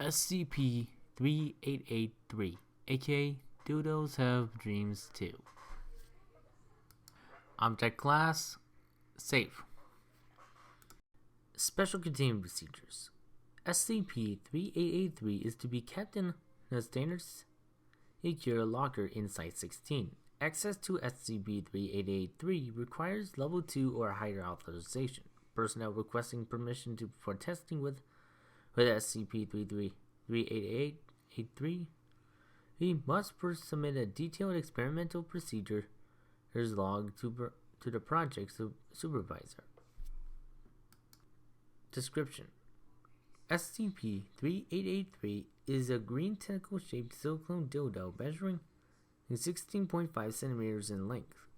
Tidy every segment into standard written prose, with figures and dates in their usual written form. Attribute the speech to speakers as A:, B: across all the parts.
A: SCP-3883, aka Dildos Have Dreams Too. Object Class Safe. Special Containment Procedures. SCP-3883 is to be kept in a standard secure locker in Site-16. Access to SCP-3883 requires Level 2 or higher authorization. Personnel requesting permission for testing with SCP-3883 must first submit a detailed experimental procedures log to the project supervisor. Description: SCP-3883 is a green tentacle-shaped silicone dildo measuring 16.5 centimeters in length.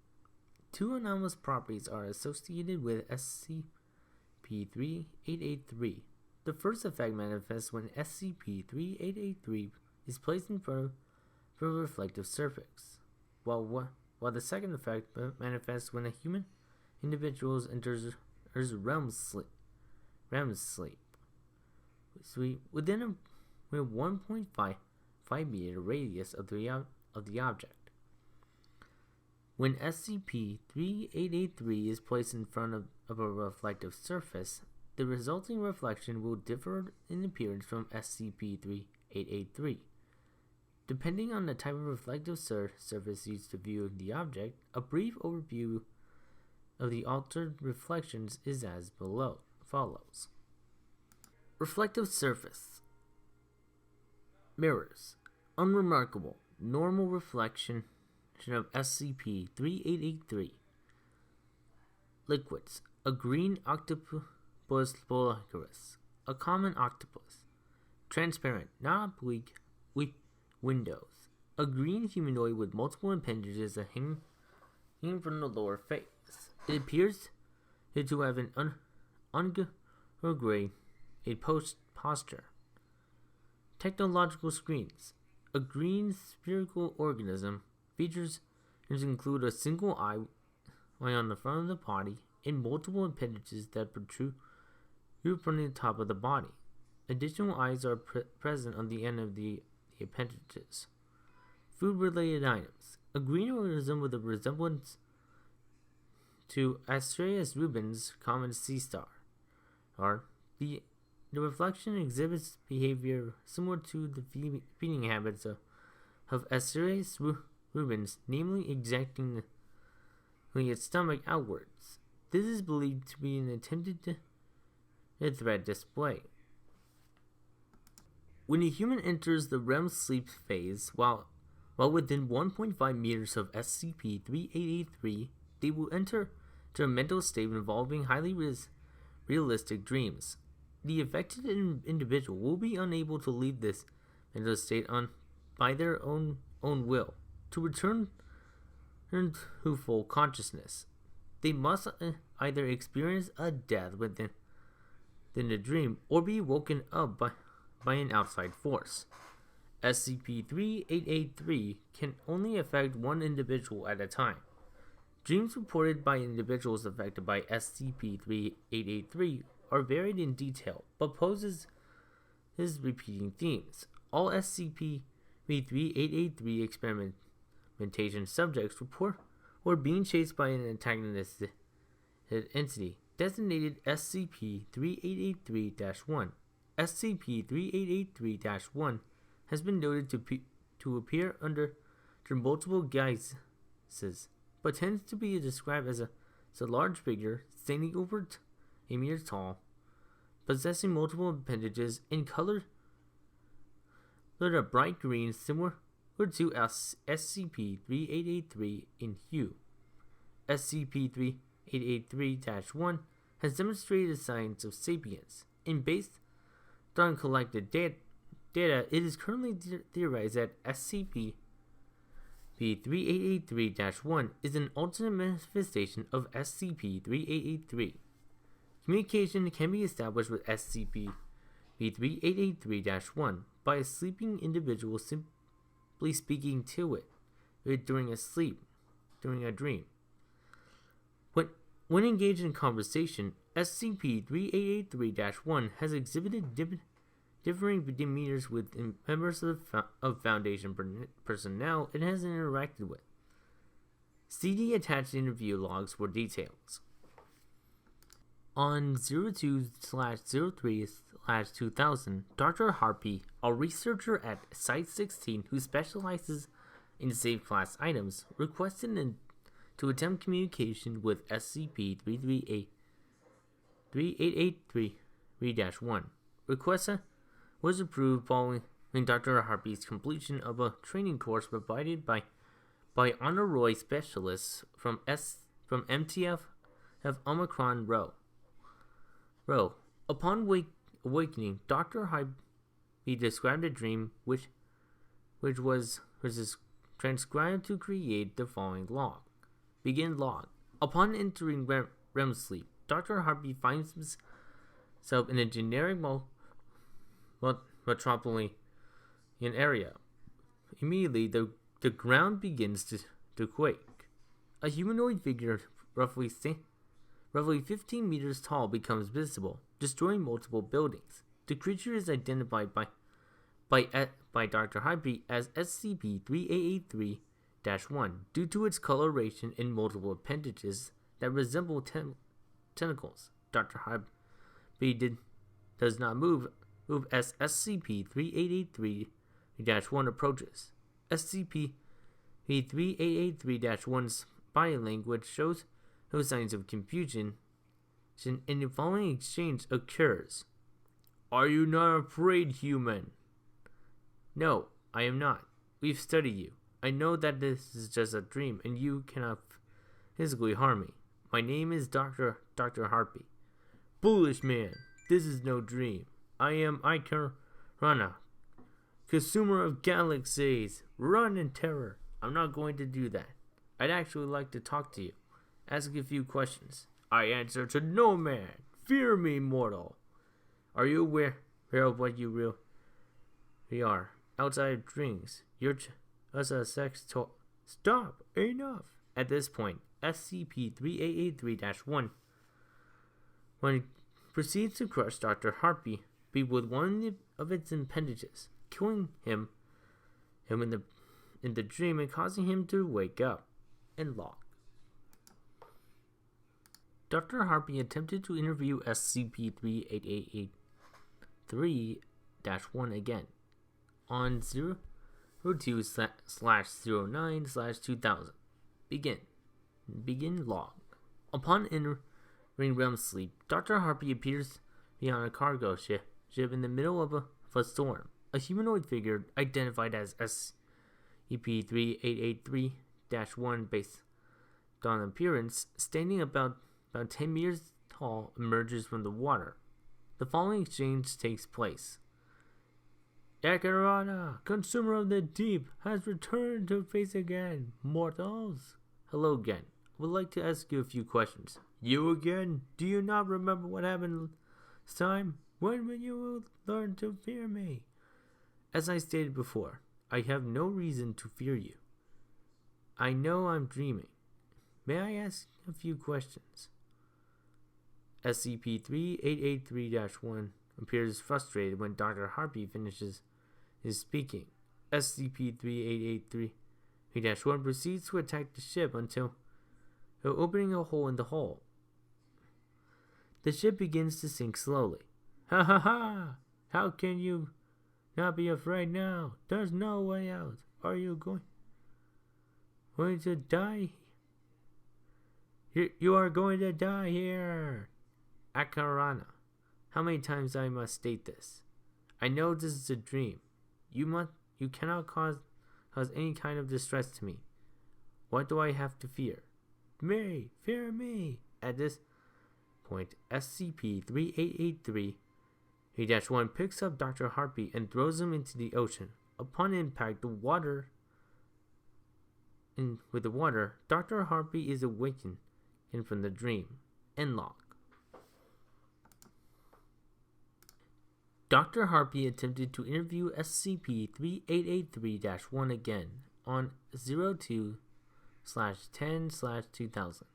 A: Two anomalous properties are associated with SCP-3883. The first effect manifests when SCP-3883 is placed in front of a reflective surface, while the second effect manifests when a human individual enters Rem Sleep. Within a 1.5 meter radius of the object. When SCP-3883 is placed in front of a reflective surface, the resulting reflection will differ in appearance from SCP-3883. Depending on the type of reflective surface used to view the object, a brief overview of the altered reflections is as follows. Reflective surface. Mirrors. Unremarkable, normal reflection of SCP-3883. Liquids. A green octopus Bolacurus, a common octopus. Transparent, not oblique, windows. A green humanoid with multiple appendages hanging from the lower face. It appears to have an undergrade posture. Technological screens. A green spherical organism. Features include a single eye on the front of the body and multiple appendages that protrude from the top of the body. Additional eyes are present on the end of the appendages. Food-related items. A green organism with a resemblance to Astraeus rubens, common sea star. The reflection exhibits behavior similar to the feeding habits of Astraeus rubens, namely ejecting its stomach outwards. This is believed to be an attempted threat display. When a human enters the Rem Sleep phase, while within 1.5 meters of SCP-3883, they will enter a mental state involving highly realistic dreams. The affected individual will be unable to leave this mental state by their own will. To return to full consciousness, they must either experience a death within the dream or be woken up by an outside force. SCP-3883 can only affect one individual at a time. Dreams reported by individuals affected by SCP-3883 are varied in detail, but poses repeating themes. All SCP-3883 experimentation subjects were being chased by an antagonistic entity designated SCP-3883-1. SCP-3883-1 has been noted to appear under multiple guises, but tends to be described as a large figure standing over a meter tall, possessing multiple appendages in color that are bright green, similar to SCP-3883 in hue. SCP-3883-1 has demonstrated signs of sapience, and based on collected data, it is currently theorized that SCP-3883-1 is an alternate manifestation of SCP-3883. Communication can be established with SCP-3883-1 by a sleeping individual simply speaking to it during a dream. When engaged in conversation, SCP-3883-1 has exhibited differing demeanors with members of Foundation personnel it hasn't interacted with. See the attached interview logs for details. On 02/03/2000, Dr. Harpy, a researcher at Site-16 who specializes in safe class items, requested to attempt communication with SCP-3883-1. Request was approved following Dr. Harpy's completion of a training course provided by honorary specialists from MTF Omicron Rho. Upon awakening, Dr. Harpy described a dream which was transcribed to create the following log. Begin log. Upon entering Rem Sleep, Dr. Harpy finds himself in a generic metropolitan area. Immediately, the ground begins to quake. A humanoid figure roughly 15 meters tall becomes visible, destroying multiple buildings. The creature is identified by Dr. Harpy as SCP-3883-1 due to its coloration and multiple appendages that resemble tentacles. Dr. Harpy does not move as SCP-3883-1 approaches. SCP-3883-1's body language shows no signs of confusion, and the following exchange occurs. Are you not afraid, human? No, I am not. We've studied you. I know that this is just a dream, and you cannot physically harm me. My name is Dr. Harpy. Foolish man, this is no dream. I am Ikarana, consumer of galaxies. Run in terror. I'm not going to do that. I'd actually like to talk to you. Ask a few questions. I answer to no man. Fear me, mortal. Are you aware of what you really are? Outside of dreams, you're just a sex toy. Stop! Enough! At this point, SCP-3883-1 proceeds to crush Dr. Harpy with one of its appendages, killing him in the dream and causing him to wake up and log. Dr. Harpy attempted to interview SCP-3883-1 again on 02/09/2000. Begin log. Upon entering Rem Sleep, Dr. Harpy appears on a cargo ship in the middle of a storm. A humanoid figure identified as SCP-3883-1 based on appearance, standing about 10 meters tall, emerges from the water. The following exchange takes place. Yakarana, consumer of the deep, has returned to face again. Mortals. Hello again. I would like to ask you a few questions. You again? Do you not remember what happened last time? When will you learn to fear me? As I stated before, I have no reason to fear you. I know I'm dreaming. May I ask a few questions? SCP-3883-1 appears frustrated when Dr. Harpy finishes his speaking. SCP-3883-1 proceeds to attack the ship until opening a hole in the hull. The ship begins to sink slowly. Ha ha ha! How can you not be afraid now? There's no way out. Are you going to die? You are going to die here. Akarana, how many times I must state this? I know this is a dream. You cannot cause any kind of distress to me. What do I have to fear? Me, fear me. At this point, SCP-3883-1 picks up Dr. Harpy and throws him into the ocean. Upon impact with the water, Dr. Harpy is awakened from the dream. End log. Dr. Harpy attempted to interview SCP-3883-1 again on 02/10/2000.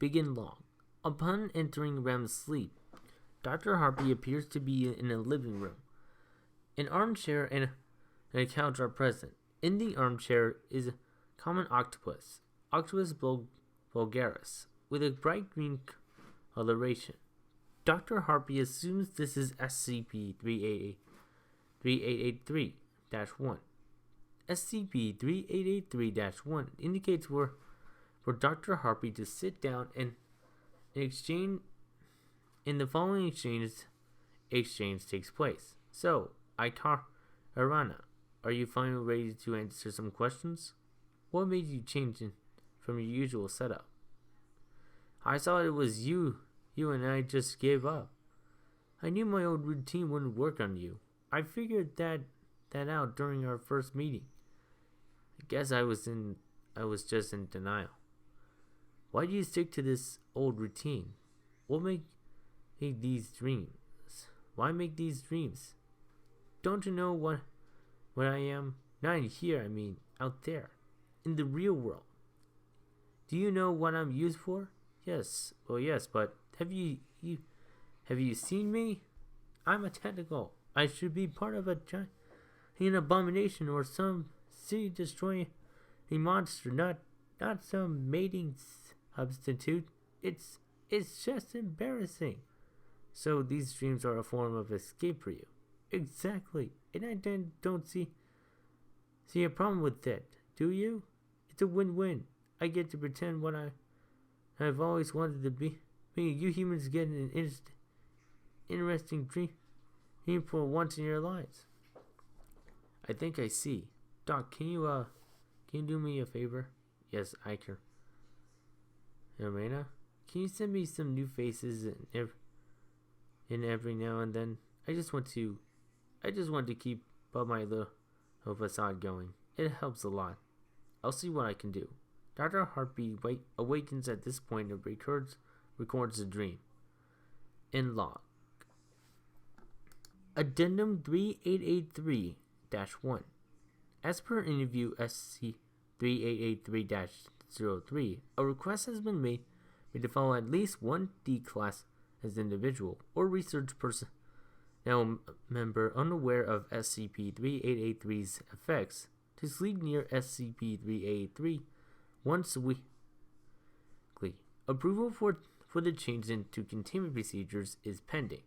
A: Begin log. Upon entering Rem Sleep, Dr. Harpy appears to be in a living room. An armchair and a couch are present. In the armchair is a common octopus, Octopus vulgaris, with a bright green coloration. Dr. Harpy assumes this is SCP-3883-1. SCP-3883-1 indicates for Dr. Harpy to sit down and exchange. In the following exchange takes place. So, Aitar Arana, are you finally ready to answer some questions? What made you change from your usual setup? I thought it was you and I just gave up. I knew my old routine wouldn't work on you. I figured that out during our first meeting. I guess I was just in denial. Why do you stick to this old routine? What make these dreams? Why make these dreams? Don't you know what I am? Not here, I mean, out there. In the real world. Do you know what I'm used for? Yes. Well, yes, but have you seen me? I'm a tentacle. I should be part of an abomination or some city-destroying monster, not some mating substitute. It's just embarrassing. So these dreams are a form of escape for you. Exactly. And I don't see a problem with that, do you? It's a win-win. I get to pretend what I've always wanted to be. You humans get an interesting dream for once in your lives. I think I see. Doc, can you do me a favor? Yes, I can. Arena, can you send me some new faces every now and then? I just want to keep up my little facade going. It helps a lot. I'll see what I can do. Dr. Harpy awakens at this point and records the dream. In log. Addendum 3883-1. As per interview SCP-3883-03, a request has been made to follow at least one D-class as individual or research personnel member unaware of SCP-3883's effects to sleep near SCP-3883 once weekly. Approval for the change into containment procedures is pending.